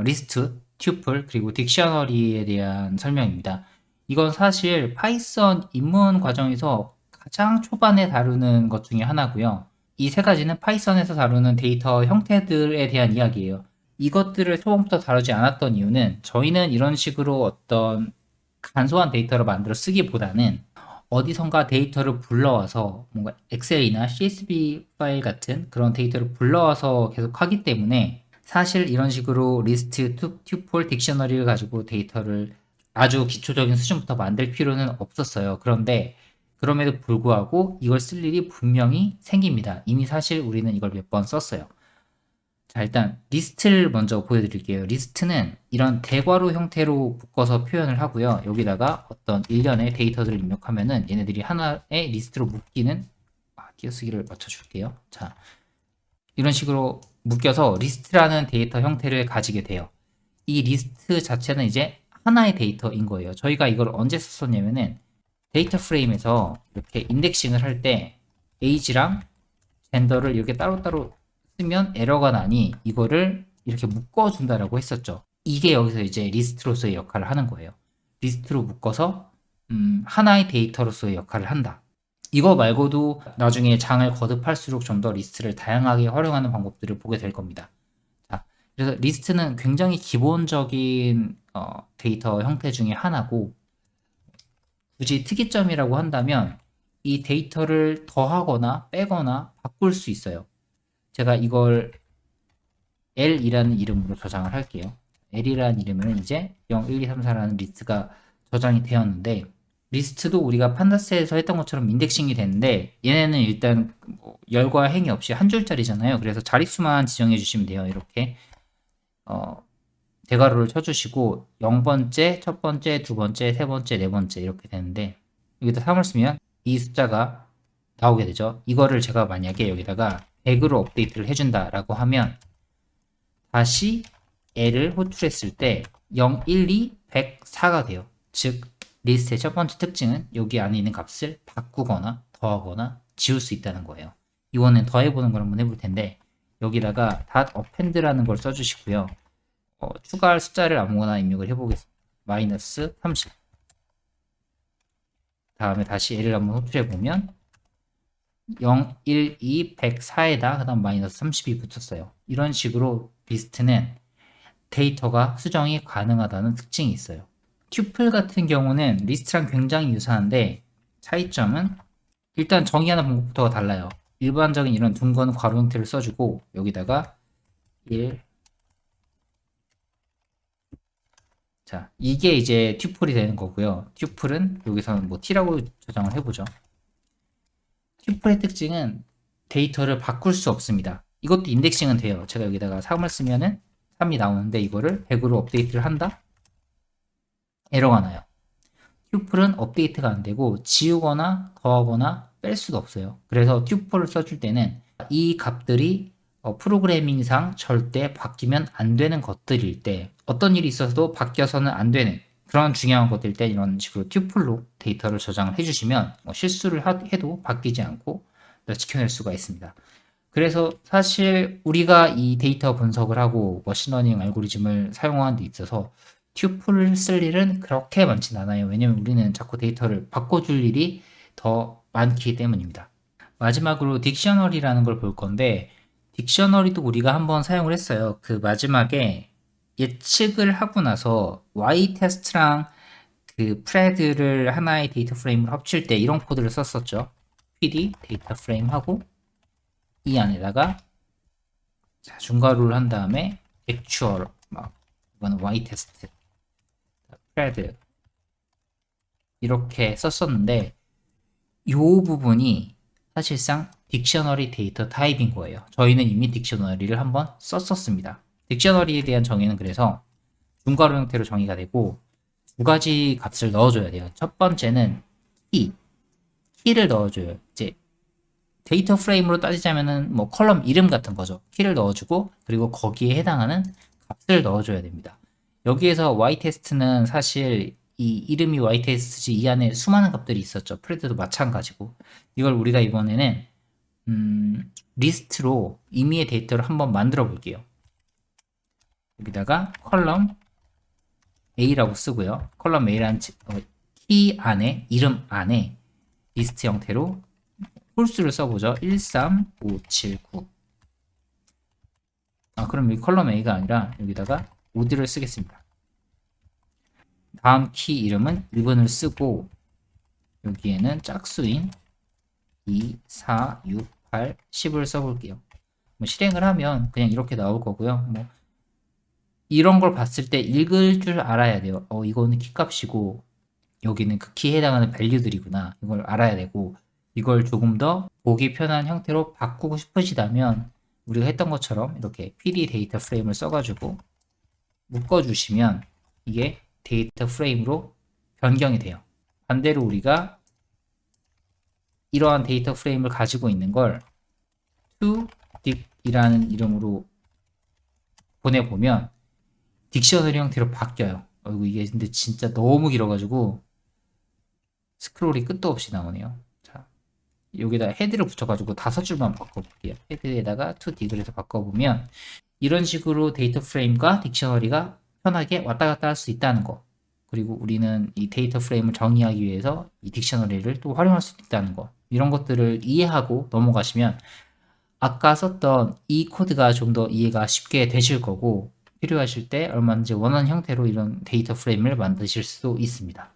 리스트, 튜플, 그리고 딕셔너리에 대한 설명입니다. 이건 사실 파이썬 입문 과정에서 가장 초반에 다루는 것 중에 하나고요. 이 세 가지는 파이썬에서 다루는 데이터 형태들에 대한 이야기예요. 이것들을 초반부터 다루지 않았던 이유는 저희는 이런 식으로 어떤 간소한 데이터를 만들어 쓰기보다는 어디선가 데이터를 불러와서 뭔가 엑셀이나 CSV 파일 같은 그런 데이터를 불러와서 계속 하기 때문에 사실 이런 식으로 리스트, 튜플, 딕셔너리를 가지고 데이터를 아주 기초적인 수준부터 만들 필요는 없었어요. 그런데 그럼에도 불구하고 이걸 쓸 일이 분명히 생깁니다. 이미 사실 우리는 이걸 몇 번 썼어요. 자, 일단 리스트를 먼저 보여드릴게요. 리스트는 이런 대괄호 형태로 묶어서 표현을 하고요. 여기다가 어떤 일련의 데이터들을 입력하면은 얘네들이 하나의 리스트로 묶이는 띄어쓰기를 맞춰줄게요. 자, 이런 식으로 묶여서 리스트라는 데이터 형태를 가지게 돼요. 이 리스트 자체는 이제 하나의 데이터인 거예요. 저희가 이걸 언제 썼었냐면은 데이터 프레임에서 이렇게 인덱싱을 할 때 age랑 젠더를 이렇게 따로따로 쓰면 에러가 나니 이거를 이렇게 묶어준다라고 했었죠. 이게 여기서 이제 리스트로서의 역할을 하는 거예요. 리스트로 묶어서 하나의 데이터로서의 역할을 한다. 이거 말고도 나중에 장을 거듭할수록 좀 더 리스트를 다양하게 활용하는 방법들을 보게 될 겁니다. 자, 그래서 리스트는 굉장히 기본적인 데이터 형태 중에 하나고 굳이 특이점이라고 한다면 이 데이터를 더하거나 빼거나 바꿀 수 있어요. 제가 이걸 L이라는 이름으로 저장을 할게요. L이라는 이름은 이제 0, 1, 2, 3, 4라는 리스트가 저장이 되었는데 리스트도 우리가 판다스에서 했던 것처럼 인덱싱이 되는데 얘네는 일단 뭐 열과 행이 없이 한 줄짜리잖아요. 그래서 자릿수만 지정해 주시면 돼요. 이렇게 대괄호를 쳐주시고 0번째, 첫 번째, 두 번째, 세 번째, 네 번째 이렇게 되는데 여기다 3을 쓰면 이 숫자가 나오게 되죠. 이거를 제가 만약에 여기다가 100으로 업데이트를 해준다라고 하면 다시 L을 호출했을 때 0, 1, 2, 104가 돼요. 즉 리스트의 첫 번째 특징은 여기 안에 있는 값을 바꾸거나 더하거나 지울 수 있다는 거예요. 이거는 더해보는 걸 한번 해볼 텐데 여기다가 append라는 걸 써주시고요. 추가할 숫자를 아무거나 입력을 해보겠습니다. 마이너스 30 다음에 다시 L을 한번 호출해보면 0, 1, 2, 104에다 그 다음 마이너스 30이 붙었어요. 이런 식으로 리스트는 데이터가 수정이 가능하다는 특징이 있어요. 튜플 같은 경우는 리스트랑 굉장히 유사한데 차이점은 일단 정의하는 방법부터가 달라요. 일반적인 이런 둥근 괄호 형태를 써주고 여기다가 1 자, 이게 이제 튜플이 되는 거고요. 튜플은 여기서는 뭐 t라고 저장을 해보죠. 튜플의 특징은 데이터를 바꿀 수 없습니다. 이것도 인덱싱은 돼요. 제가 여기다가 3을 쓰면은 3이 나오는데 이거를 100으로 업데이트를 한다? 에러가 나요. 튜플은 업데이트가 안 되고 지우거나 더하거나 뺄 수가 없어요. 그래서 튜플을 써줄 때는 이 값들이 프로그래밍상 절대 바뀌면 안 되는 것들일 때 어떤 일이 있어서도 바뀌어서는 안 되는 그런 중요한 것들일 때 이런 식으로 튜플로 데이터를 저장을 해주시면 실수를 해도 바뀌지 않고 지켜낼 수가 있습니다. 그래서 사실 우리가 이 데이터 분석을 하고 머신러닝 알고리즘을 사용하는 데 있어서 튜플을 쓸 일은 그렇게 많진 않아요. 왜냐면 우리는 자꾸 데이터를 바꿔줄 일이 더 많기 때문입니다. 마지막으로 딕셔너리라는 걸 볼 건데 딕셔너리도 우리가 한번 사용을 했어요. 그 마지막에 예측을 하고 나서 y 테스트랑 그 프레드를 하나의 데이터 프레임으로 합칠 때 이런 코드를 썼었죠. pd 데이터 프레임 하고 이 안에다가 자, 중괄호를 한 다음에 actual 막 이거는 y 테스트 프레드 이렇게 썼었는데 이 부분이 사실상 딕셔너리 데이터 타입인 거예요. 저희는 이미 딕셔너리를 한번 썼었습니다. 딕셔너리에 대한 정의는 그래서 중괄호 형태로 정의가 되고 두 가지 값을 넣어줘야 돼요. 첫 번째는 키를 넣어줘요. 이제 데이터 프레임으로 따지자면은 뭐 컬럼 이름 같은 거죠. 키를 넣어주고 그리고 거기에 해당하는 값을 넣어줘야 됩니다. 여기에서 yTest는 사실 이 이름이 yTest지 이 안에 수많은 값들이 있었죠. 프레드도 마찬가지고 이걸 우리가 이번에는 리스트로 임의의 데이터를 한번 만들어 볼게요. 여기다가 컬럼 A라고 쓰고요. 컬럼 A라는 키 안에, 이름 안에 리스트 형태로 홀수를 써보죠. 13579. 그럼 여기 컬럼 A가 아니라 여기다가 오드를 쓰겠습니다. 다음 키 이름은 1번을 쓰고 여기에는 짝수인 2, 4, 6, 8, 10을 써볼게요. 실행을 하면 그냥 이렇게 나올 거고요. 이런 걸 봤을 때 읽을 줄 알아야 돼요. 이거는 키값이고 여기는 그 키에 해당하는 밸류들이구나. 이걸 알아야 되고 이걸 조금 더 보기 편한 형태로 바꾸고 싶으시다면 우리가 했던 것처럼 이렇게 PD 데이터 프레임을 써가지고 묶어주시면 이게 데이터 프레임으로 변경이 돼요. 반대로 우리가 이러한 데이터 프레임을 가지고 있는 걸 toDict이라는 이름으로 보내보면 딕셔너리 형태로 바뀌어요. 이게 근데 진짜 너무 길어가지고 스크롤이 끝도 없이 나오네요. 자, 여기다 헤드를 붙여가지고 5줄만 바꿔볼게요. 헤드에다가 toDict을 해서 바꿔보면 이런 식으로 데이터 프레임과 딕셔너리가 편하게 왔다 갔다 할 수 있다는 거. 그리고 우리는 이 데이터 프레임을 정의하기 위해서 이 딕셔너리를 또 활용할 수 있다는 거. 이런 것들을 이해하고 넘어가시면 아까 썼던 이 코드가 좀 더 이해가 쉽게 되실 거고 필요하실 때 얼마든지 원하는 형태로 이런 데이터 프레임을 만드실 수 있습니다.